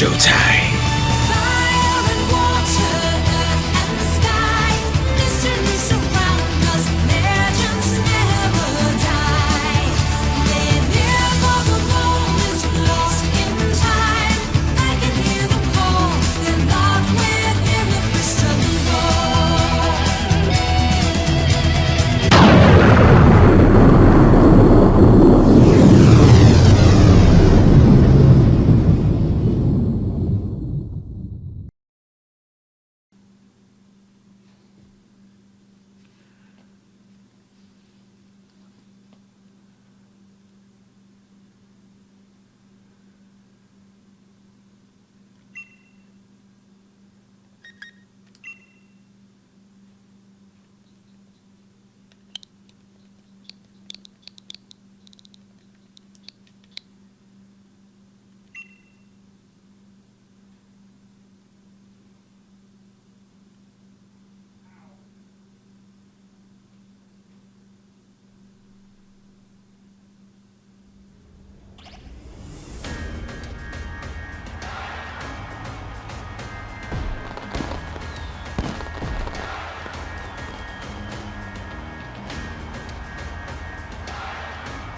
showtime. Fire and water, earth and the sky, mystery surround us, legends never die. Live here for the moment, lost in time. I can hear them call, they're locked within the crystal ball.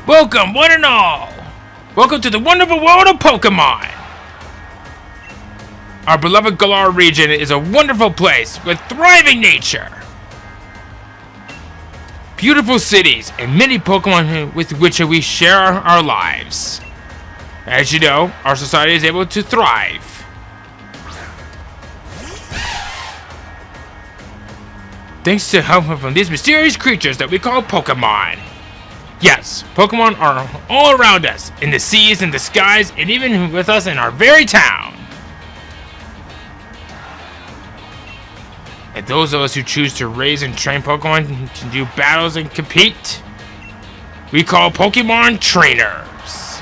Welcome, one and all! Welcome to the wonderful world of Pokémon! Our beloved Galar region is a wonderful place with thriving nature, beautiful cities, and many Pokémon with which we share our lives. As you know, our society is able to thrive. Thanks to help from these mysterious creatures that we call Pokémon. Yes, Pokémon are all around us, in the seas, in the skies, and even with us in our very town. And those of us who choose to raise and train Pokémon to do battles and compete, we call Pokémon trainers.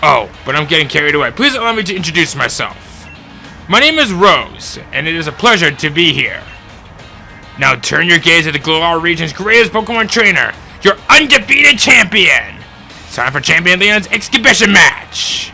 Oh, but I'm getting carried away. Please allow me to introduce myself. My name is Rose, and it is a pleasure to be here. Now turn your gaze at the Galar region's greatest Pokemon trainer, your undefeated champion! It's time for Champion Leon's exhibition match!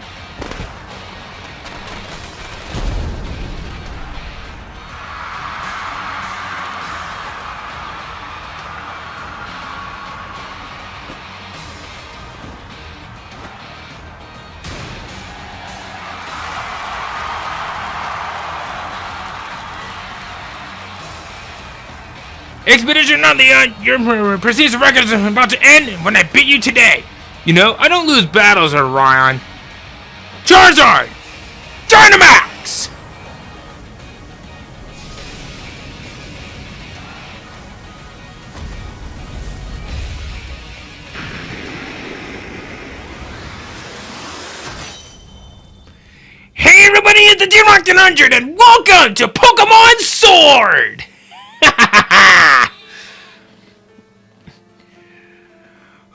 Expedition on Leon, your precise record is about to end when I beat you today. You know, I don't lose battles, Orion. Charizard! Dynamax! Hey everybody, it's the D-Rock 100 and welcome to Pokemon Sword!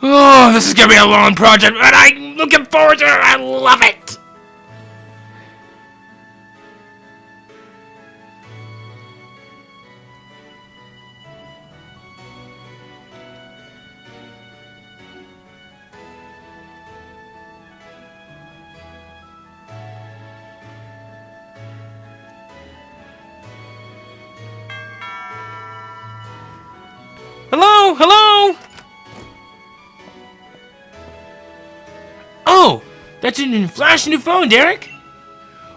Oh, this is gonna be a long project, but I'm looking forward to it. I love it. Hello, hello. Oh, that's a flash new phone, Derek.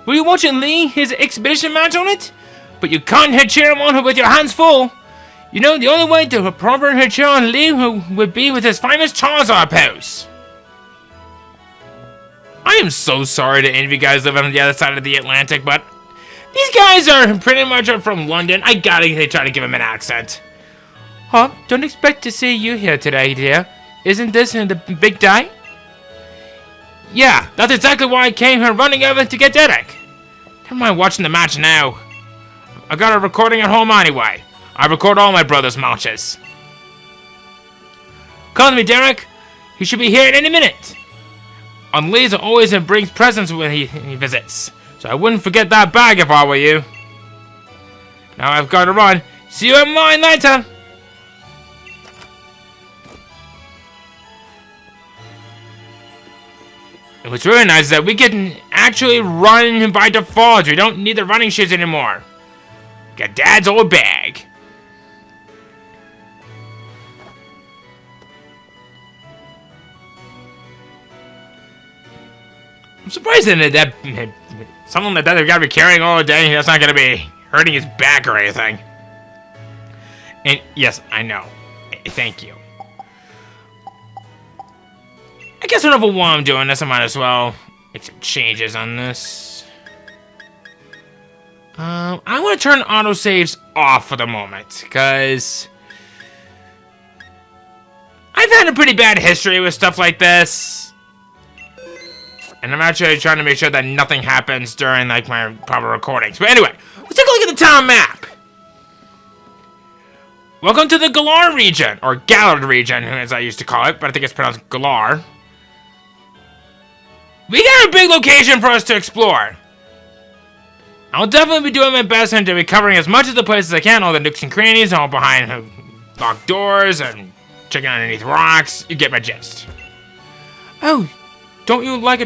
Were you watching Lee, his exhibition match on it? But you can't hit cheer him on with your hands full. You know, the only way to proper hit cheer on Lee would be with his famous Charizard pose. I am so sorry to any of you guys living on the other side of the Atlantic, but these guys are pretty much from London. I gotta try to give him an accent. Huh? Don't expect to see you here today, dear. Isn't this the big day? Yeah, that's exactly why I came here running over to get Derek. Never mind watching the match now. I got a recording at home anyway. I record all my brother's matches. Call me, Derek. He should be here in any minute. And Lisa always brings presents when he visits. So I wouldn't forget that bag if I were you. Now I've got to run. See you at mine later. what's really nice is that we can actually run by default. We don't need the running shoes anymore. Got Dad's old bag. I'm surprised that something like that they've got to be carrying all day. That's not going to be hurting his back or anything. And yes, I know. Thank you. I guess I don't know why I'm doing this. I might as well make some changes on this. I'm going to turn autosaves off for the moment, because I've had a pretty bad history with stuff like this. And I'm actually trying to make sure that nothing happens during, like, my proper recordings. But anyway, let's take a look at the town map. Welcome to the Galar region, or Galar region, as I used to call it, but I think it's pronounced Galar. We got a big location for us to explore. I'll definitely be doing my best and to be covering as much of the place as I can, all the nooks and crannies, all behind locked doors, and checking underneath rocks. You get my gist. Oh, don't you look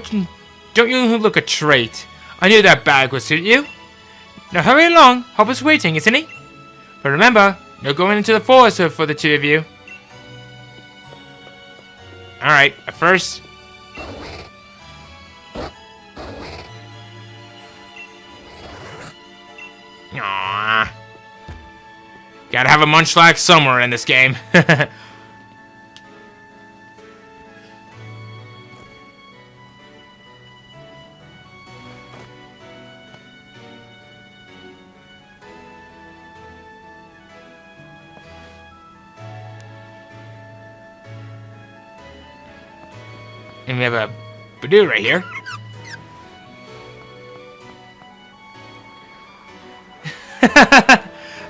a trait? I knew that bag would suit you. Now hurry along, Hopper's waiting, isn't he? But remember, no going into the forest for the two of you. Alright, at first. Aww. Gotta have a munchlax somewhere in this game. And we have a Badoo right here.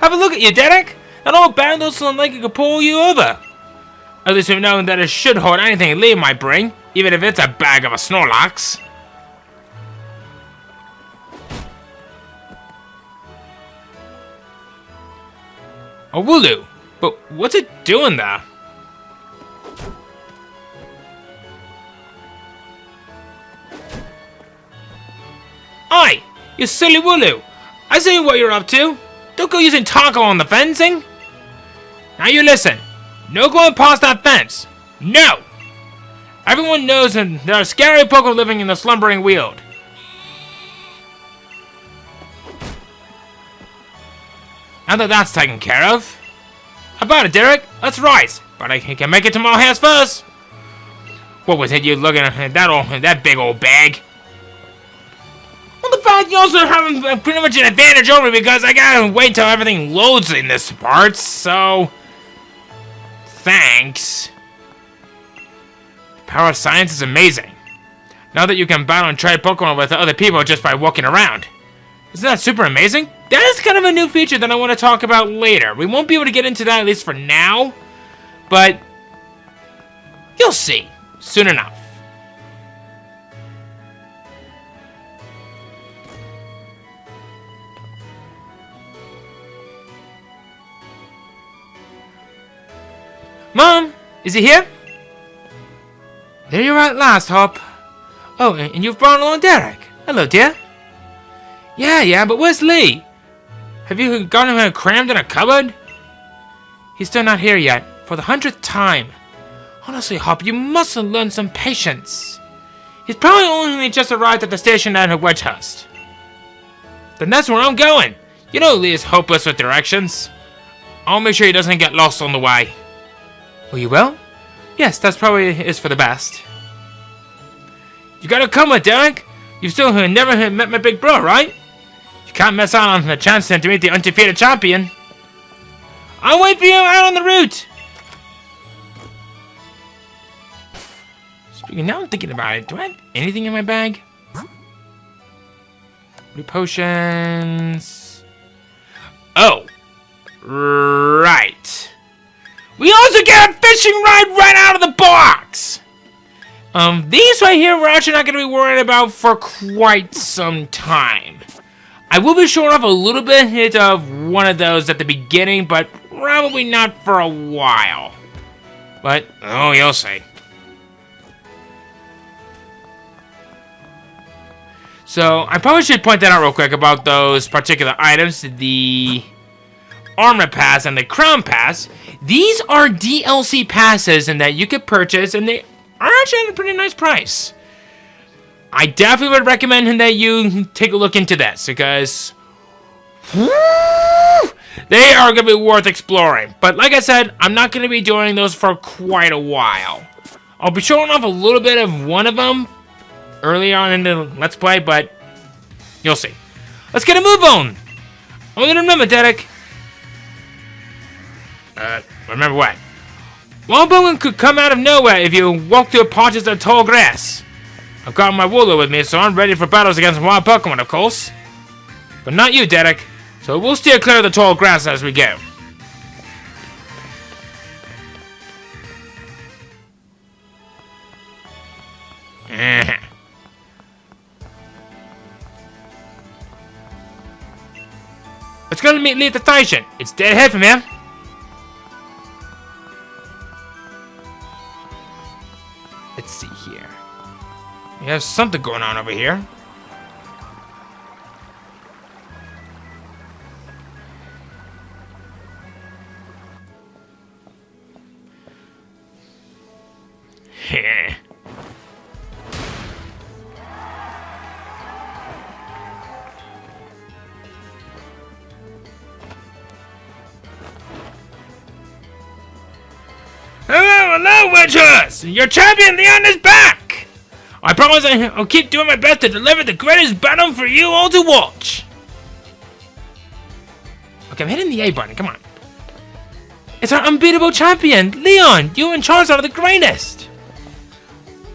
Have a look at you, Derek. That old bag looks like it could pull you over. At least we've known that it should hold anything Lee might bring, even if it's a bag of a Snorlax. A Wooloo. But what's it doing there? Oi, you silly Wooloo! I see what you're up to. Don't go using taco on the fencing. Now you listen. No going past that fence. No! Everyone knows that there are scary Pokémon living in the slumbering weald. Now that that's taken care of. How about it, Derek? Let's rise. But I can make it to my house first. What was it you looking at that big old bag? Well, the fact you also have pretty much an advantage over me because I gotta wait till everything loads in this part, so... Thanks. The power of science is amazing. Now that you can battle and trade Pokemon with other people just by walking around. Isn't that super amazing? That is kind of a new feature that I want to talk about later. We won't be able to get into that, at least for now. But... you'll see. Soon enough. Mom, is he here? There you are at last, Hop. Oh, and you've brought along Derek. Hello, dear. Yeah, but where's Lee? Have you got him crammed in a cupboard? He's still not here yet, for the 100th time. Honestly, Hop, you must learn some patience. He's probably only just arrived at the station down at Wedgehurst. Then that's where I'm going. You know Lee is hopeless with directions. I'll make sure he doesn't get lost on the way. Oh, you will? Yes, that's probably is for the best. You gotta come with Derek. You still never met my big bro, right? You can't miss out on the chance to meet the undefeated champion. I'll wait for you out on the route. Speaking, now I'm thinking about it. Do I have anything in my bag? Blue potions. Oh, right. We also get a fishing ride right out of the box! These right here we're actually not going to be worried about for quite some time. I will be showing off a little bit of one of those at the beginning, but probably not for a while. But, oh, you'll see. So, I probably should point that out real quick about those particular items. The Armor Pass and the Crown Pass. These are DLC passes and that you could purchase, and they are actually at a pretty nice price. I definitely would recommend that you take a look into this, because woo, they are going to be worth exploring. But like I said, I'm not going to be doing those for quite a while. I'll be showing off a little bit of one of them early on in the Let's Play, but you'll see. Let's get a move on. I'm going to remember, Derek. Remember what? Wild Pokemon could come out of nowhere if you walk through patches of tall grass. I've got my ruler with me, so I'm ready for battles against wild Pokemon, of course. But not you, Derek. So we'll steer clear of the tall grass as we go. Let's go meet Lee at the station. It's dead ahead from here. Let's see here. We have something going on over here. Heh. Hello, Wedgehurst! Your champion, Leon, is back! I promise I'll keep doing my best to deliver the greatest battle for you all to watch. Okay, I'm hitting the A button, come on. It's our unbeatable champion, Leon! You and Charizard are the greatest!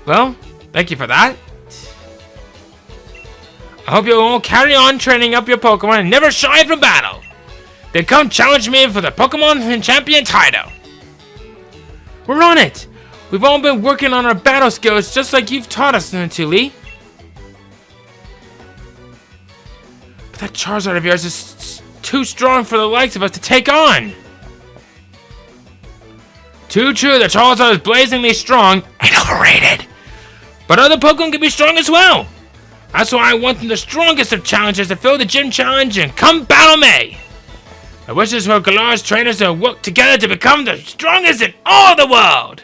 Well, thank you for that. I hope you'll all carry on training up your Pokemon and never shy from battle. Then come challenge me for the Pokemon Champion title. We're on it! We've all been working on our battle skills just like you've taught us to, Lee. But that Charizard of yours is too strong for the likes of us to take on. Too true, the Charizard is blazingly strong and overrated. But other Pokemon can be strong as well. That's why I want the strongest of challengers to fill the gym challenge and come battle me. I wish this for Galar's trainers to work together to become the strongest in all the world!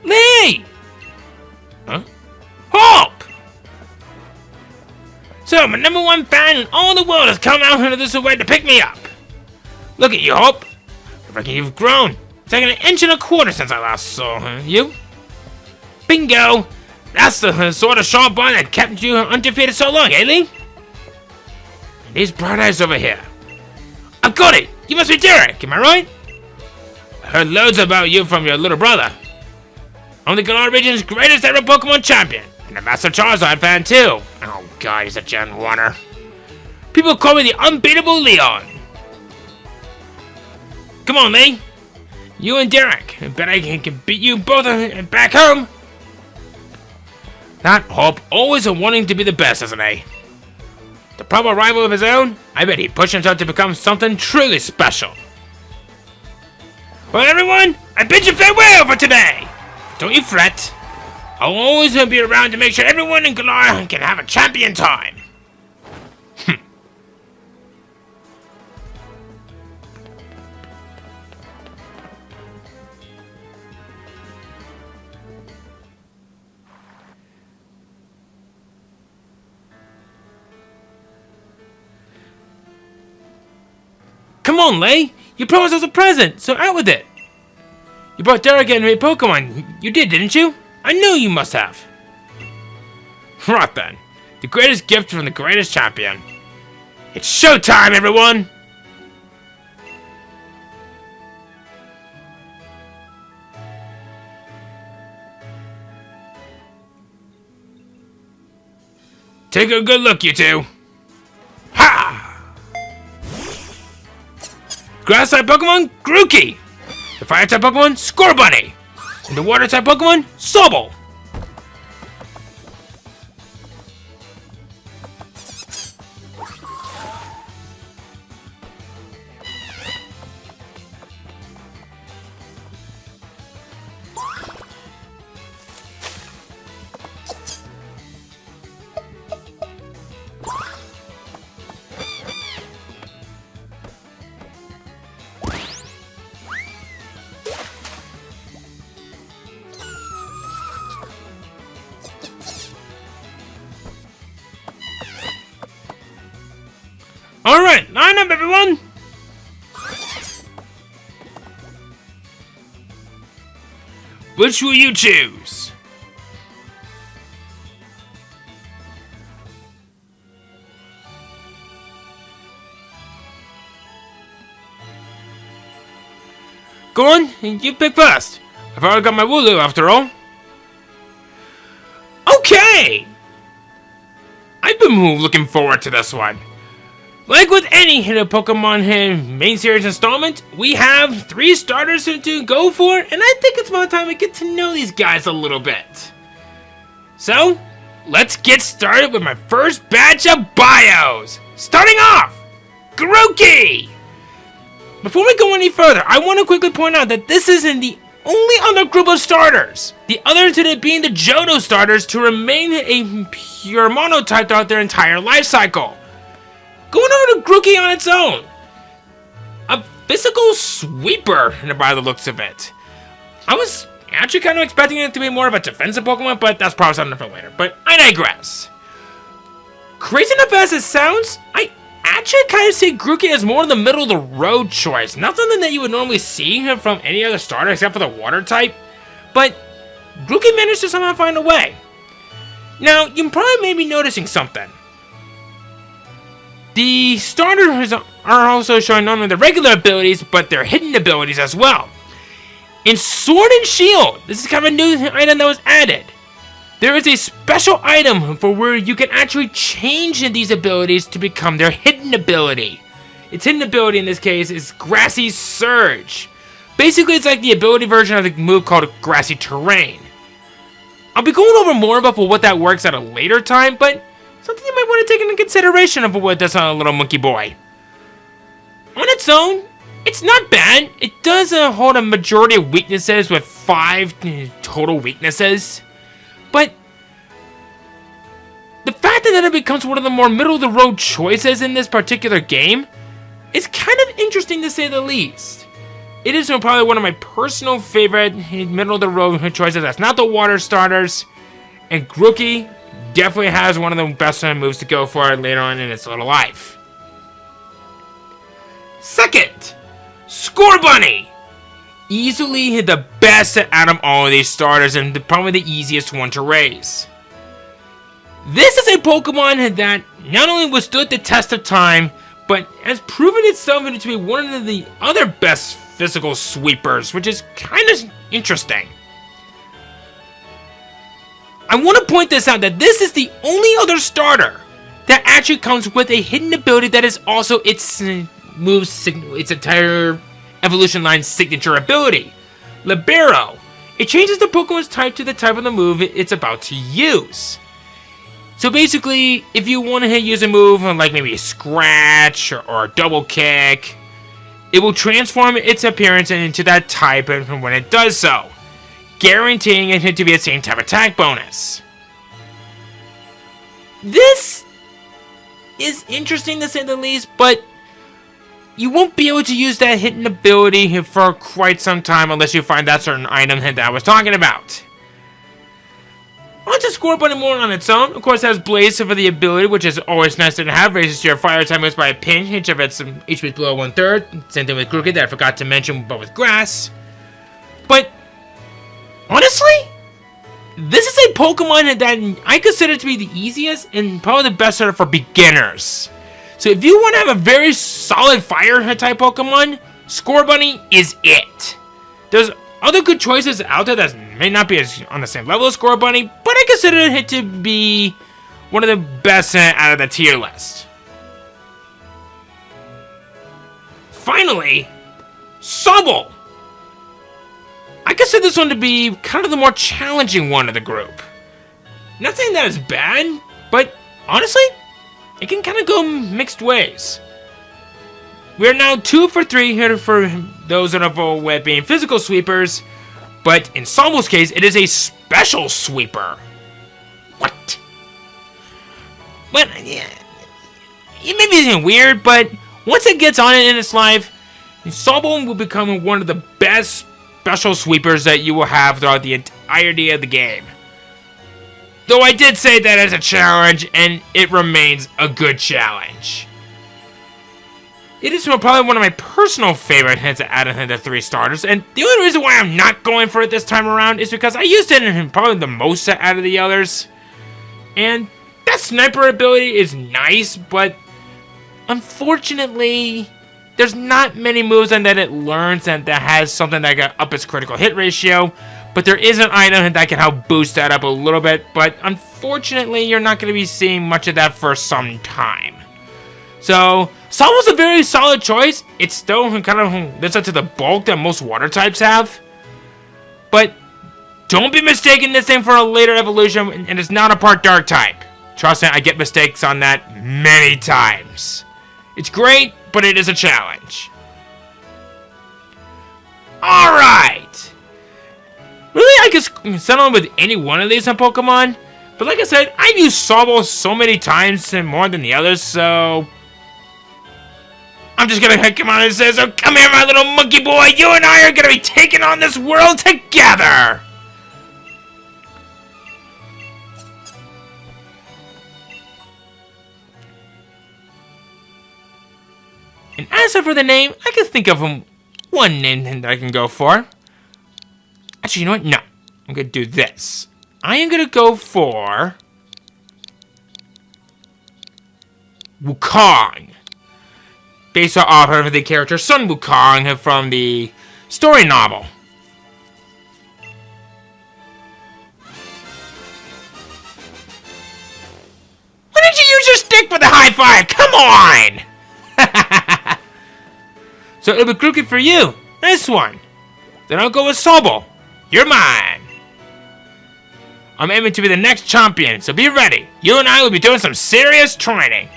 Lee! Huh? Hope! So, my #1 fan in all the world has come out here this way to pick me up. Look at you, Hope. I reckon you've grown. It's like 1.25 inches since I last saw you. Bingo! That's the sort of sharp bond that kept you undefeated so long, eh, Lee? And these bright eyes over here. I got it! You must be Derek, am I right? I heard loads about you from your little brother. I'm the Galar region's greatest ever Pokemon champion, and a Master Charizard fan too. Oh god, he's a Gen 1er. People call me the unbeatable Leon. Come on, Lee. You and Derek. I bet I can beat you both back home. That Hope always wanting to be the best, isn't he? The proper rival of his own? I bet he'd push himself to become something truly special. Well, everyone, I bid you farewell for today. Don't you fret. I'll always be around to make sure everyone in Galar can have a champion time. Come on, Lay! You promised us a present, so out with it! You brought Derek and me Pokemon. You did, didn't you? I knew you must have. Right then. The greatest gift from the greatest champion. It's showtime, everyone! Take a good look, you two. Ha! Grass-type Pokemon, Grookey! The Fire-type Pokemon, Scorbunny! And the Water-type Pokemon, Sobble! Line up, everyone! Which will you choose? Go on, you pick first. I've already got my Wooloo after all. Okay! I've been looking forward to this one. Like with any hit of Pokemon main series installment, we have 3 starters to go for, and I think it's about time we get to know these guys a little bit. So, let's get started with my first batch of bios. Starting off, Grookey! Before we go any further, I want to quickly point out that this isn't the only other group of starters. The others to it being the Johto starters to remain a pure monotype throughout their entire life cycle. Going over to Grookey on its own. A physical sweeper by the looks of it. I was actually kind of expecting it to be more of a defensive Pokemon, but that's probably something for later. But I digress. Crazy enough as it sounds, I actually kind of see Grookey as more of the middle of the road choice. Not something that you would normally see from any other starter except for the water type. But Grookey managed to somehow find a way. Now, you probably may be noticing something. The starters are also showing not only their regular abilities, but their hidden abilities as well. In Sword and Shield, this is kind of a new item that was added. There is a special item for where you can actually change these abilities to become their hidden ability. Its hidden ability in this case is Grassy Surge. Basically, it's like the ability version of the move called Grassy Terrain. I'll be going over more about what that works at a later time, but something you might want to take into consideration of what it does on a little monkey boy. On its own, it's not bad. It does hold a majority of weaknesses with 5 total weaknesses. But the fact that it becomes one of the more middle-of-the-road choices in this particular game is kind of interesting to say the least. It is probably one of my personal favorite middle-of-the-road choices. That's not the water starters. And Grookey definitely has one of the best moves to go for later on in its little life. Second, Scorbunny. Easily the best out of all of these starters and probably the easiest one to raise. This is a Pokemon that not only withstood the test of time, but has proven itself to be one of the other best physical sweepers, which is kind of interesting. I want to point this out that this is the only other starter that actually comes with a hidden ability that is also its its entire evolution line's signature ability, Libero. It changes the Pokemon's type to the type of the move it's about to use. So basically, if you want to use a move like maybe a Scratch or a Double Kick, it will transform its appearance into that type when it does so, guaranteeing it to be the same type attack bonus. This is interesting to say the least, but you won't be able to use that hidden ability for quite some time unless you find that certain item that I was talking about. On to Scorbunny more on its own. Of course, it has Blaze for the ability, which is always nice to have. Raises your fire type moves by a pinch if it's HP below 1/3. Same thing with Grookey that I forgot to mention, but with Grass. But honestly, this is a Pokemon that I consider to be the easiest and probably the best starter for beginners. So if you want to have a very solid fire type Pokemon, Scorbunny is it. There's other good choices out there that may not be as on the same level as Scorbunny, but I consider it to be one of the best out of the tier list. Finally, Sobble. I consider this one to be kind of the more challenging one of the group. Not saying that it's bad, but honestly, it can kind of go mixed ways. We are now 2 for 3 here for those that are with being physical sweepers, but in Sobble's case, it is a special sweeper. What? But yeah, it may be weird, but once it gets on it in its life, Sobble will become one of the best special sweepers that you will have throughout the entirety of the game. Though I did say that as a challenge, and it remains a good challenge. It is probably one of my personal favorite hints to add into 3 starters, and the only reason why I'm not going for it this time around is because I used it in probably the most out of the others. And that sniper ability is nice, but unfortunately, there's not many moves on that it learns and that has something that can up its critical hit ratio. But there is an item that can help boost that up a little bit, but unfortunately, you're not going to be seeing much of that for some time. So, Salvo's a very solid choice. It's still kind of lives up to the bulk that most water types have. But don't be mistaking this thing for a later evolution, and it's not a part dark type. Trust me, I get mistakes on that many times. It's great, but it is a challenge. Alright. Really, I could settle with any one of these on Pokemon. But like I said, I've used Salvo so many times and more than the others, so I'm just gonna come on and say, so come here, my little monkey boy. You and I are gonna be taking on this world together. And as for the name, I can think of one name that I can go for. Actually, you know what? No. I'm gonna do this. I am gonna go for Wukong. Based off of the character Sun Wukong from the story novel. Why didn't you use your stick for the high five? Come on! So it'll be crooked for you. Nice one. Then I'll go with Sobble. You're mine. I'm aiming to be the next champion, so be ready. You and I will be doing some serious training.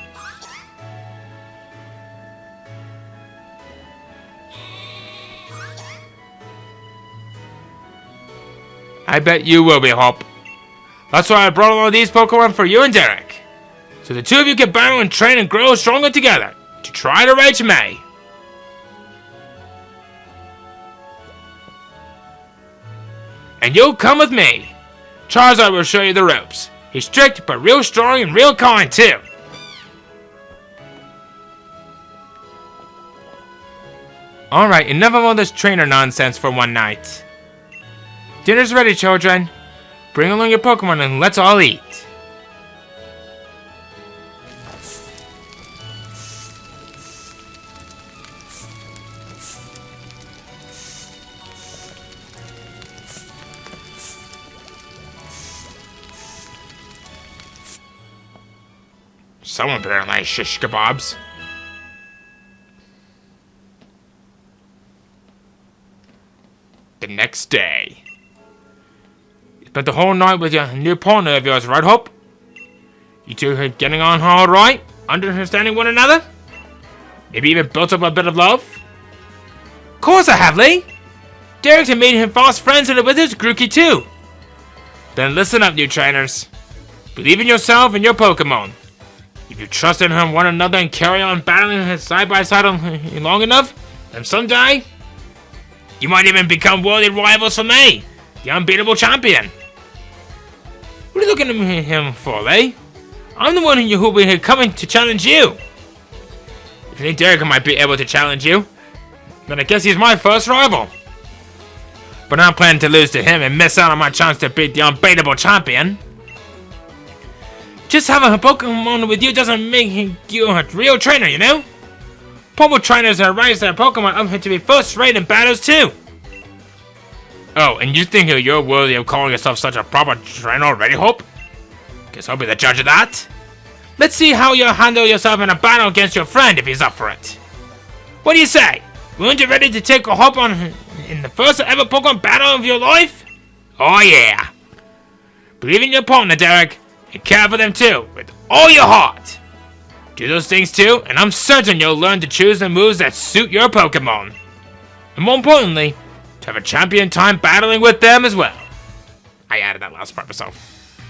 I bet you will be, Hope. That's why I brought all of these Pokemon for you and Derek. So the two of you can battle and train and grow stronger together to try to reach me. And you'll come with me. Charizard will show you the ropes. He's strict, but real strong and real kind, too. Alright, enough of all this trainer nonsense for one night. Dinner's ready, children. Bring along your Pokemon and let's all eat. Someone better like shish kebabs. The next day. You spent the whole night with your new partner of yours, right, Hope? You two are getting on all right? Understanding one another? Maybe even built up a bit of love? Of course I have, Lee! Derek and made him fast friends with his Grookey too. Then listen up, new trainers. Believe in yourself and your Pokemon. If you trust in one another and carry on battling side by side long enough, then someday, you might even become worthy rivals for me, the unbeatable champion. What are you looking at him for, Lee? I'm the one who will be coming to challenge you. If you think Derek might be able to challenge you, then I guess he's my first rival. But I'm planning to lose to him and miss out on my chance to beat the unbeatable champion. Just having a Pokemon with you doesn't make you a real trainer, you know? Proper trainers are raised their Pokemon up to be first rate in battles too. Oh, and you think you're worthy of calling yourself such a proper trainer already, Hope? Guess I'll be the judge of that. Let's see how you'll handle yourself in a battle against your friend if he's up for it. What do you say? Weren't you ready to take a Hope on in the first ever Pokemon battle of your life? Oh yeah. Believe in your partner, Derek. And care for them too, with all your heart. Do those things too, and I'm certain you'll learn to choose the moves that suit your Pokemon. And more importantly, to have a champion time battling with them as well. I added that last part myself.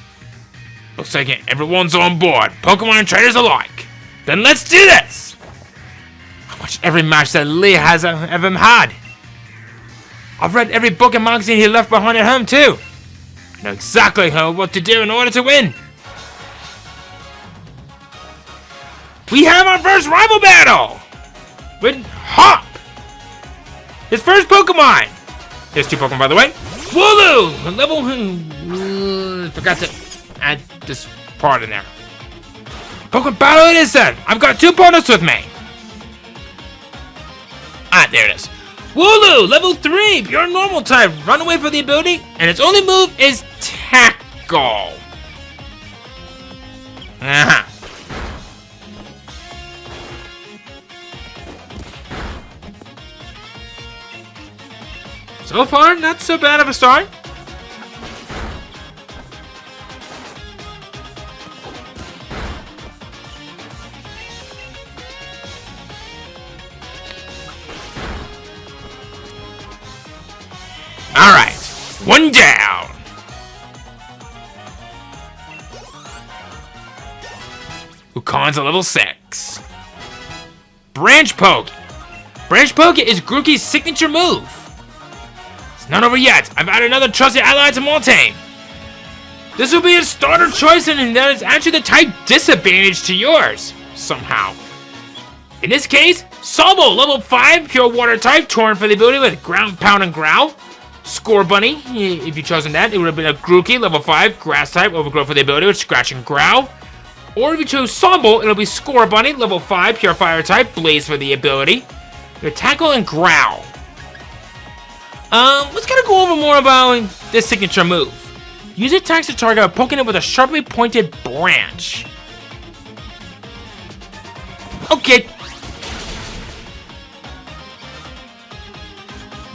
Looks like everyone's on board, Pokemon and trainers alike. Then let's do this! I watched every match that Lee has ever had. I've read every book and magazine he left behind at home too. I know exactly what to do in order to win. We have our first rival battle! with Hop! His first Pokemon! There's 2 Pokemon, by the way. Wooloo! Level... forgot to add this part in there. Pokemon battle it is then! I've got 2 opponents with me! Ah, there it is. Wooloo! Level 3! Pure normal type. Run away for the ability, and its only move is Tackle. Uh-huh. So far, not so bad of a start. Alright, 1 down. Ukon's a level 6. Branch Poke. Branch Poke is Grookey's signature move. It's not over yet. I've added another trusted ally to Moltane. This will be a starter choice, and that is actually the type disadvantage to yours, somehow. In this case, Sobble, level 5, pure water type, torn for the ability with Ground Pound and Growl. Score Bunny, if you chosen that, it would have been a Grookey, level 5, grass type, overgrow for the ability with Scratch and Growl. Or if you chose Sobble, it'll be Score Bunny, level 5, pure fire type, Blaze for the ability. Your Tackle and Growl. Let's kind of go over more about this signature move. Use attacks to target a Pokemon with a sharply pointed branch. Okay.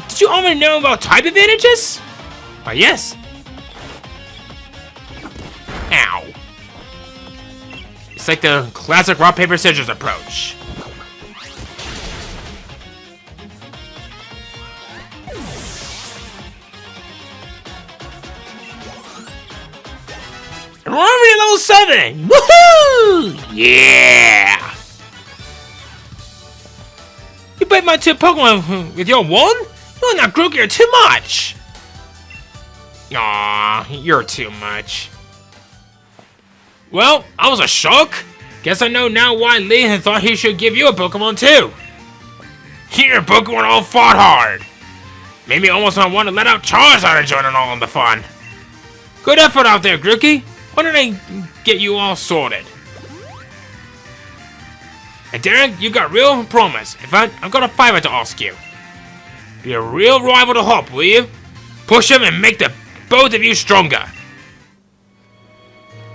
Did you already know about type advantages? Why, yes. Ow. It's like the classic rock, paper, scissors approach. And we're already at level 7! Woohoo! Yeah! You bite my 2 Pokemon with your 1? Oh, now Grookey, you're too much! Aw, you're too much. Well, I was a shock. Guess I know now why Lee had thought he should give you a Pokemon too. Here, Pokemon all fought hard. Made me almost not want to let out Charizard and join in all in the fun. Good effort out there, Grookey. Why don't I get you all sorted? And Derek, you got real promise. In fact, I've got a favor to ask you. Be a real rival to Hop, will you? Push him and make the both of you stronger.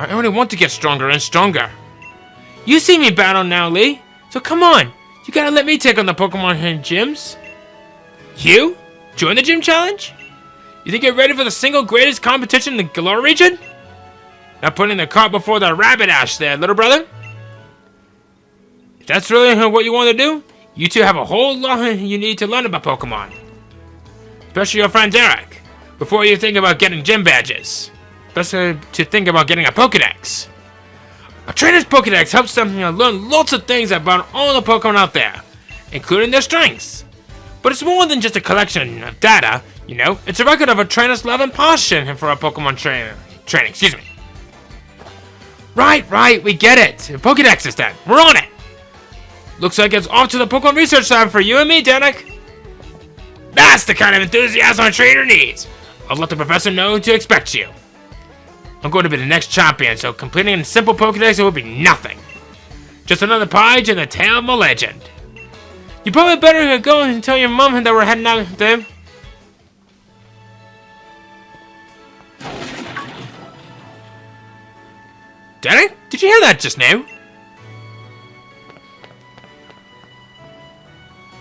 I only want to get stronger and stronger. You see me battle now, Lee. So come on. You gotta let me take on the Pokemon in gyms. You? Join the gym challenge? You think you're ready for the single greatest competition in the Galar region? Not putting the cart before the rabbit ass there, little brother. If that's really what you want to do, you two have a whole lot you need to learn about Pokemon. Especially your friend Derek, before you think about getting gym badges. Best to think about getting a Pokédex. A trainer's Pokédex helps them learn lots of things about all the Pokemon out there, including their strengths. But it's more than just a collection of data, you know. It's a record of a trainer's love and passion for a Pokemon training, excuse me. Right, we get it. Pokédex is dead. We're on it. Looks like it's off to the Pokemon research time for you and me, Derek. That's the kind of enthusiasm a trainer needs. I'll let the professor know to expect you. I'm going to be the next champion, so completing a simple Pokédex will be nothing. Just another page in the tale of my legend. You probably better go and tell your mom that we're heading out there. Danny, did you hear that just now?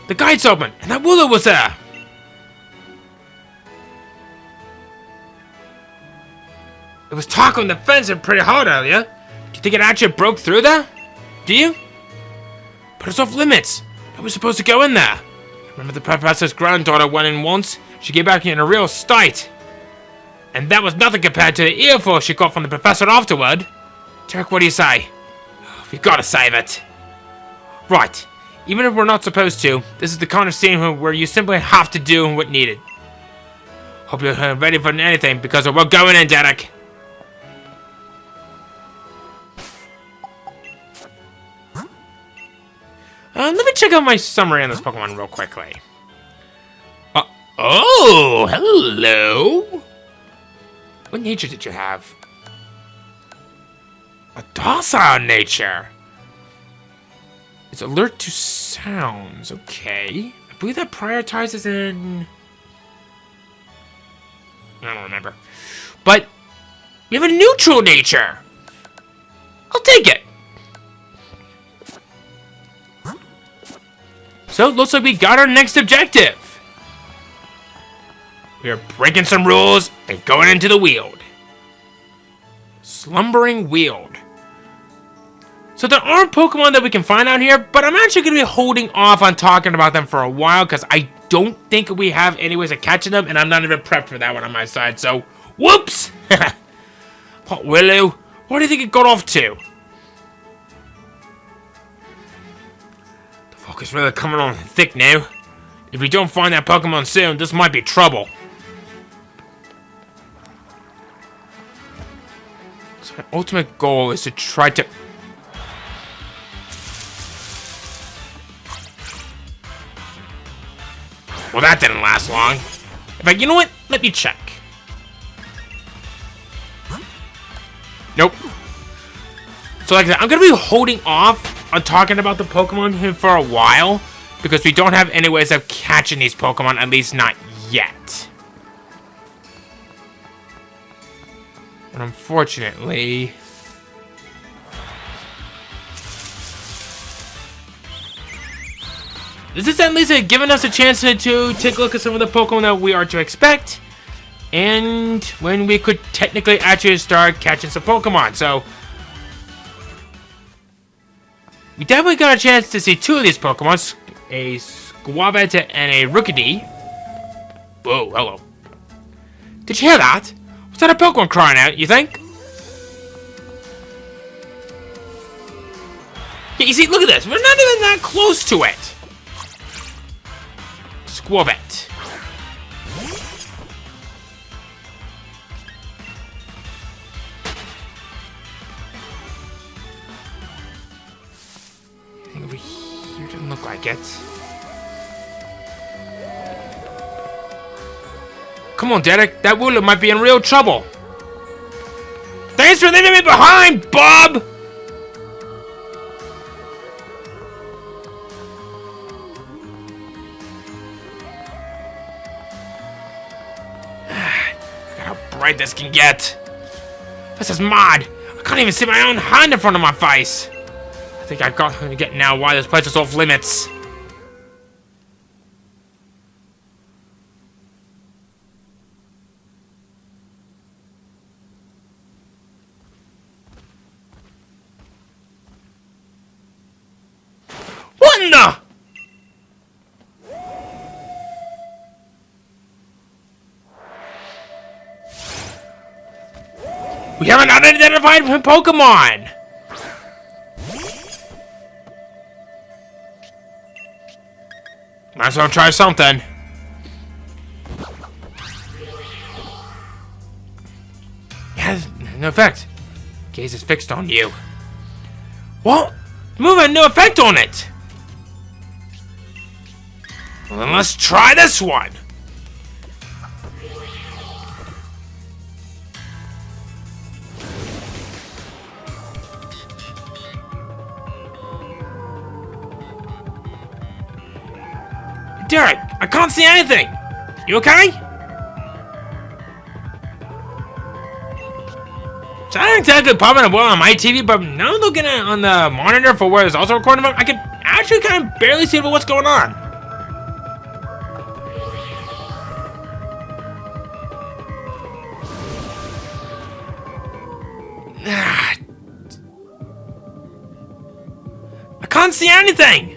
The gate's open, and that Wooloo was there. It was talking on the fence and pretty hard earlier. Do you think it actually broke through there? Do you? But it's off limits. Nobody's supposed to go in there. Remember the professor's granddaughter went in once? She came back in a real state. And that was nothing compared to the earful she got from the professor afterward. Derek, what do you say? We've got to save it. Right. Even if we're not supposed to, this is the kind of scene where you simply have to do what needed. Hope you're ready for anything, because we're going in, Derek. Let me check out my summary on this Pokemon real quickly. Oh, hello. What nature did you have? A docile nature. It's alert to sounds. Okay. I believe that prioritizes in... I don't remember. But we have a neutral nature. I'll take it. So it looks like we got our next objective. We are breaking some rules and going into the Weald. Slumbering Weald. So there are Pokemon that we can find out here, but I'm actually going to be holding off on talking about them for a while because I don't think we have any ways of catching them, and I'm not even prepped for that one on my side, so whoops! Hot Willow, where do you think it got off to? The focus really coming on thick now. If we don't find that Pokemon soon, this might be trouble. So my ultimate goal is to try to... Well, that didn't last long. In fact, you know what? Let me check. Nope. So like I said, I'm going to be holding off on talking about the Pokemon here for a while because we don't have any ways of catching these Pokemon, at least not yet. And unfortunately... This is at least giving us a chance to take a look at some of the Pokemon that we are to expect. And when we could technically actually start catching some Pokemon. So, we definitely got a chance to see two of these Pokemon. A Squavette and a Rookidee. Whoa, hello. Did you hear that? Was that a Pokemon crying out, you think? Yeah, you see, look at this. We're not even that close to it. Squavette. Anything over here doesn't look like it. Come on, Derek. That Wooloo might be in real trouble. Thanks for leaving me behind, Bob! Bright this can get. This is mad. I can't even see my own hand in front of my face. I think I got to get now why this place is off limits. What in the? We have an unidentified Pokemon! Might as well try something. Has no effect. Gaze is fixed on you. Well, move had no effect on it. Well, then let's try this one. Derek, I can't see anything. You okay? So I don't exactly popping up well on my TV, but now looking at on the monitor for where it's also recording from, I can actually kind of barely see what's going on. I can't see anything.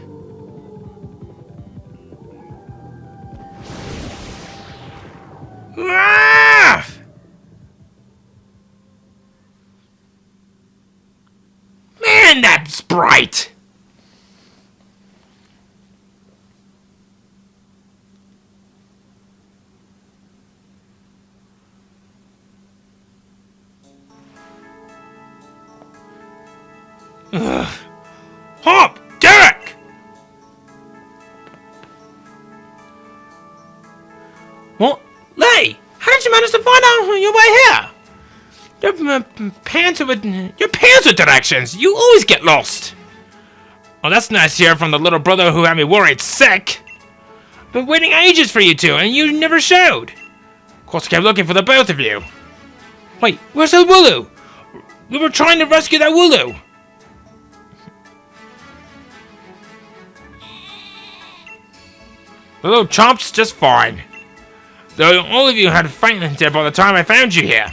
Ah! Man, that's bright. Ugh. Hop, Derek! What? Lee, how did you manage to find out your way here? Your pants with directions. You always get lost. Well, that's nice to hear from the little brother who had me worried sick. Been waiting ages for you two, and you never showed. Of course, I kept looking for the both of you. Wait, where's that Wooloo? We were trying to rescue that Wooloo. The little chomp's just fine. Though all of you had fainted by the time I found you here.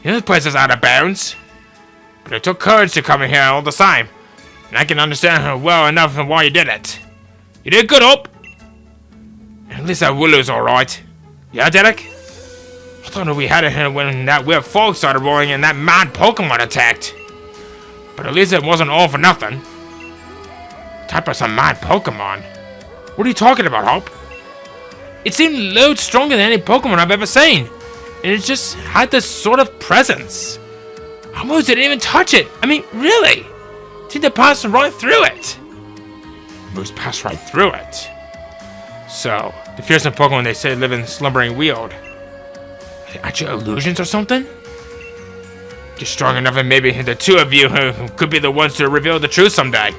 This place is out of bounds. But it took courage to come in here all the same. And I can understand well enough why you did it. You did good, Hope. At least that Wooloo's alright. Yeah, Derek? I thought we had it here when that weird fog started rolling and that mad Pokémon attacked. But at least it wasn't all for nothing. Type of some mad Pokémon. What are you talking about, Hope? It seemed loads stronger than any Pokémon I've ever seen. And it just had this sort of presence. I almost didn't even touch it. I mean, really? It seemed to pass right through it. Almost passed right through it. So, the fearsome Pokemon they say live in slumbering weald. Are they actually illusions or something? Just strong enough and maybe the two of you who could be the ones to reveal the truth someday.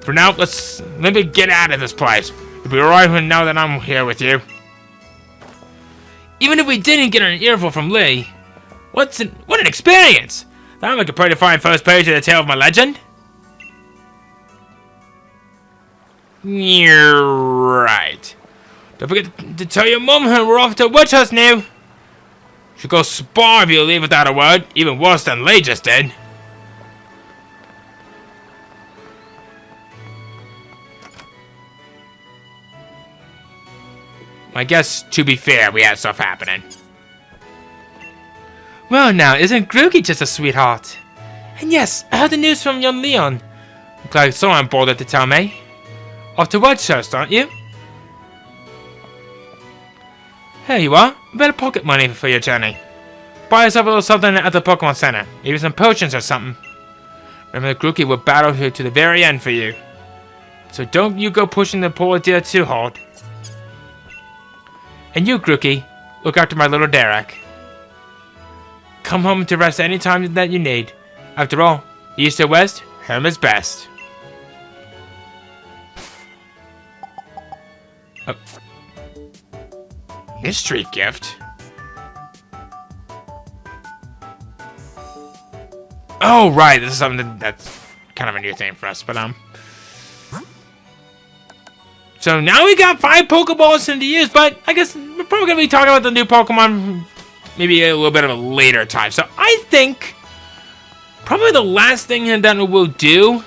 For now, let me get out of this place. You'll be alright now that I'm here with you. Even if we didn't get an earful from Lee, what an experience! That'll make a pretty fine first page of the tale of my legend. You're right. Don't forget to tell your mum we're off to Witchhouse now. She'll go spar if you leave without a word, even worse than Lee just did. I guess, to be fair, we had stuff happening. Well now, isn't Grookey just a sweetheart? And yes, I heard the news from young Leon. I'm glad someone bothered to tell me. Off to Witchhouse, aren't you? Here you are. A bit of pocket money for your journey. Buy yourself a little something at the Pokemon Center. Maybe some potions or something. Remember, Grookey will battle here to the very end for you. So don't you go pushing the poor dear too hard. And you, Grookey, look after my little Derek. Come home to rest any time that you need. After all, east or west, home is best. Oh. Mystery gift? Oh, right, this is something that's kind of a new thing for us, but so now we got 5 Pokeballs to use, but I guess we're probably going to be talking about the new Pokemon maybe a little bit of a later time. So I think probably the last thing that we'll do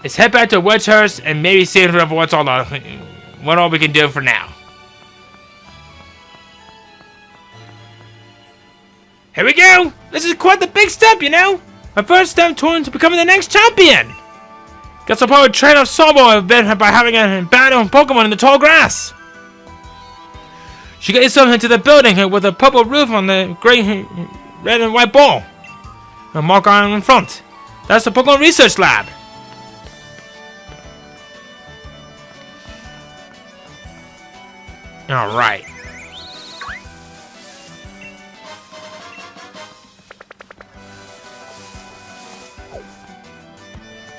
is head back to Witchhouse and maybe see what all we can do for now. Here we go! This is quite the big step, you know? My first step towards becoming the next champion! Guess I'll probably train up Sobo a bit by having a battle Pokemon in the tall grass. She got yourself into the building with a purple roof on the gray, red and white ball. A mark on in front. That's the Pokemon Research Lab. Alright.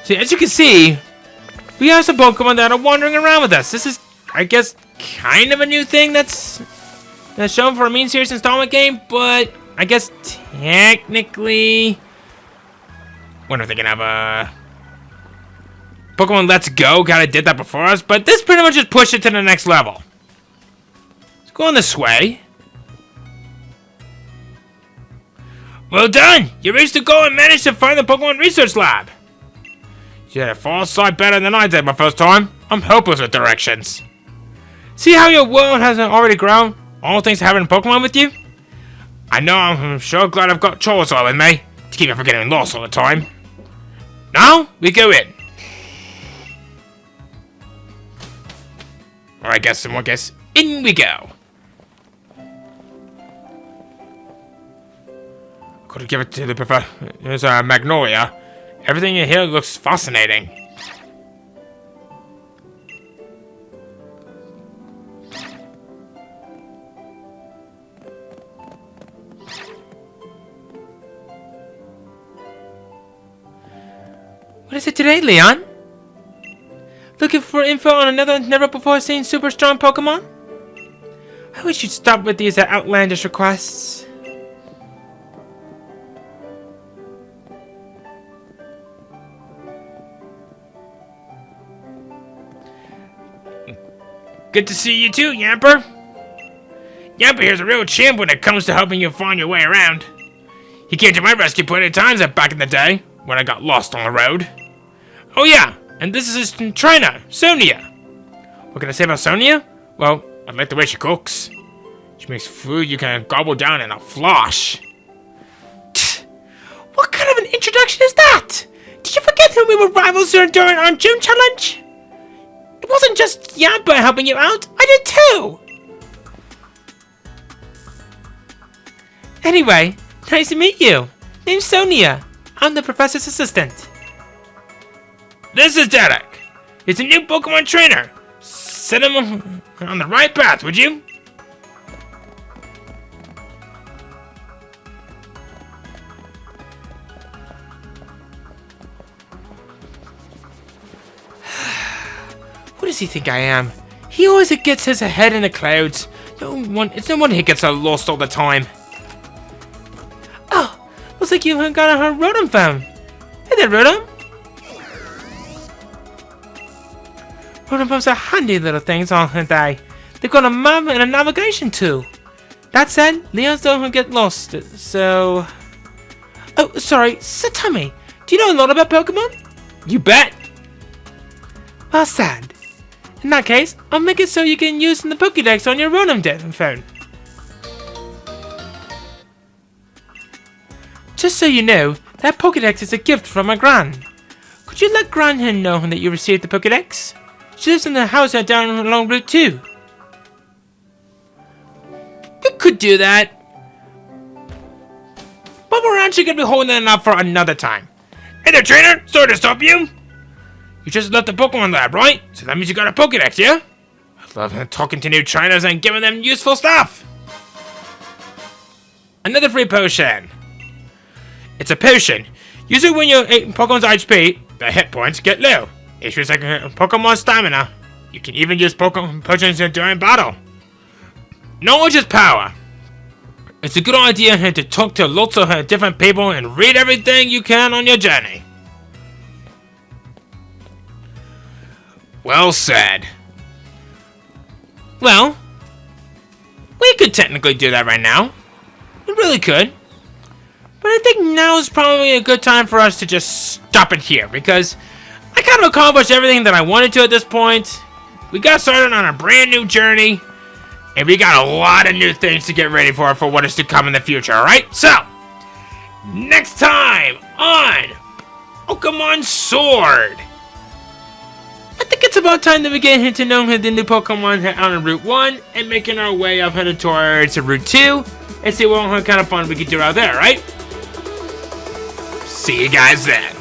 See, as you can see, we have some Pokemon that are wandering around with us. This is, I guess, kind of a new thing that's shown for a main series installment game, but I guess technically, what am I thinking of? Pokemon Let's Go kind of did that before us, but this pretty much just pushed it to the next level. Let's go on this way. Well done! You reached the goal and managed to find the Pokemon Research Lab. You had a far sight better than I did my first time. I'm hopeless with directions. See how your world has already grown? All thanks to having Pokemon with you? I know I'm sure glad I've got Charizard with me to keep me from getting lost all the time. Now, we go in. Or I guess in one case, in we go. Could give it to the professor. There's Magnolia. Everything in here looks fascinating. What is it today, Leon? Looking for info on another never-before-seen super strong Pokemon? I wish you'd stop with these outlandish requests. Good to see you too, Yamper. Yamper here's a real champ when it comes to helping you find your way around. He came to my rescue plenty of times back in the day, when I got lost on the road. Oh yeah, and this is his trainer, Sonia. What can I say about Sonia? Well, I like the way she cooks. She makes food you can gobble down in a flash. What kind of an introduction is that? Did you forget who we were rivals during our gym challenge? It wasn't just Yamper helping you out, I did too! Anyway, nice to meet you. Name's Sonia. I'm the professor's assistant. This is Derek. He's a new Pokemon trainer. Set him on the right path, would you? What does he think I am? He always gets his head in the clouds. It's no wonder he gets so lost all the time. Oh, looks like you got a Rotom phone. Hey there, Rotom. Rotom phones are handy little things, aren't they? They've got a map and a navigation tool. That said, Leon's don't get lost, so... Oh, sorry, so tell me, do you know a lot about Pokemon? You bet. Well said. In that case, I'll make it so you can use the Pokédex on your Rotom phone. Just so you know, that Pokédex is a gift from my Gran. Could you let Gran know that you received the Pokédex? She lives in the house down along Route 2. We could do that. But we're actually going to be holding it up for another time. Hey there, trainer! Sorry to stop you. You just left the Pokemon lab, right? So that means you got a Pokédex, yeah? I love talking to new trainers and giving them useful stuff. Another free potion. It's a potion. Use it when your Pokemon's HP, the hit points, get low. It feels like Pokemon stamina. You can even use Pokemon potions during battle. Knowledge is power. It's a good idea to talk to lots of different people and read everything you can on your journey. Well said. Well, we could technically do that right now. We really could. But I think now is probably a good time for us to just stop it here, because I kind of accomplished everything that I wanted to at this point. We got started on a brand new journey, and we got a lot of new things to get ready for what is to come in the future, alright? So, next time on Pokemon Sword. I think it's about time that we get to know the new Pokemon on Route 1 and making our way up headed towards Route 2 and see what kind of fun we can do out there, right? See you guys then.